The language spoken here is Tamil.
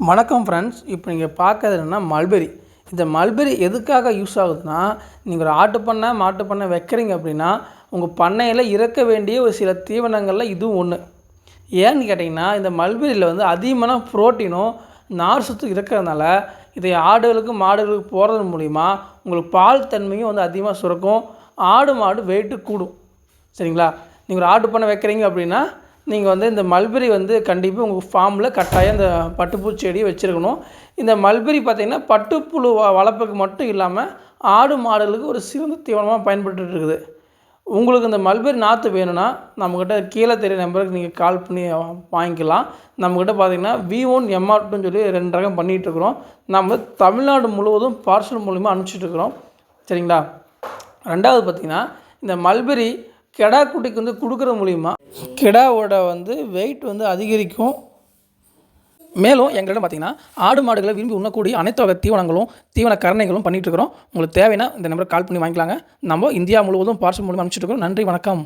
வணக்கம் ஃப்ரெண்ட்ஸ். இப்போ நீங்கள் பார்க்கறது என்னென்னா மல்பெரி. இந்த மல்பெரி எதுக்காக யூஸ் ஆகுதுன்னா, நீங்கள் ஒரு ஆட்டு பண்ணை மாட்டு பண்ணை வைக்கிறீங்க அப்படின்னா உங்கள் பண்ணையில் இறக்க வேண்டிய ஒரு சில தீவனங்களில் இதுவும் ஒன்று. ஏன்னு கேட்டிங்கன்னா, இந்த மல்பெரியில் வந்து அதிகமான புரோட்டீனும் நார் சத்து இருக்கிறதுனால இதை ஆடுகளுக்கு மாடுகளுக்கு போடுறது மூலிமா உங்களுக்கு பால் தன்மையும் வந்து அதிகமாக சுரக்கும். ஆடு மாடு வெயிட்டு கூடும். சரிங்களா? நீங்கள் ஒரு ஆட்டு பண்ணை வைக்கிறீங்க அப்படின்னா நீங்கள் வந்து இந்த மல்பெரி வந்து கண்டிப்பாக உங்கள் ஃபார்மில் கட்டாயம் இந்த பட்டுப்பூச்செடியை வச்சுருக்கணும். இந்த மல்பெரி பார்த்திங்கன்னா பட்டுப்புழு வளர்ப்புக்கு மட்டும் இல்லாமல் ஆடு மாடுகளுக்கு ஒரு சிறந்த தீவனமாக பயன்பட்டு இருக்குது. உங்களுக்கு இந்த மல்பெரி நாற்று வேணும்னா நம்மக்கிட்ட கீழே தெரிய நம்பருக்கு நீங்கள் கால் பண்ணி வாங்கிக்கலாம். நம்மக்கிட்ட பார்த்திங்கன்னா V1 M2 சொல்லி 2 ரகம் பண்ணிகிட்ருக்குறோம். நம்ம தமிழ்நாடு முழுவதும் பார்சல் மூலிமா அனுப்பிச்சிட்ருக்குறோம். சரிங்களா? ரெண்டாவது பார்த்திங்கன்னா இந்த மல்பெரி கெடா குட்டிக்கு வந்து கொடுக்குற மூலிமா கெடாவோட வந்து வெயிட் வந்து அதிகரிக்கும். மேலும் எங்களிடம் பார்த்திங்கன்னா ஆடு மாடுகளை விரும்பி உண்ணக்கூடிய அனைத்து வகை தீவனங்களும் தீவன கரணைகளும் பண்ணிகிட்ருக்குறோம். உங்களுக்கு தேவைன்னா இந்த நம்பருக்கு கால் பண்ணி வாங்கிக்கலாங்க. நம்ம இந்தியா முழுவதும் பார்சல் மூலிமா அனுப்பிச்சிட்ருக்கோம். நன்றி, வணக்கம்.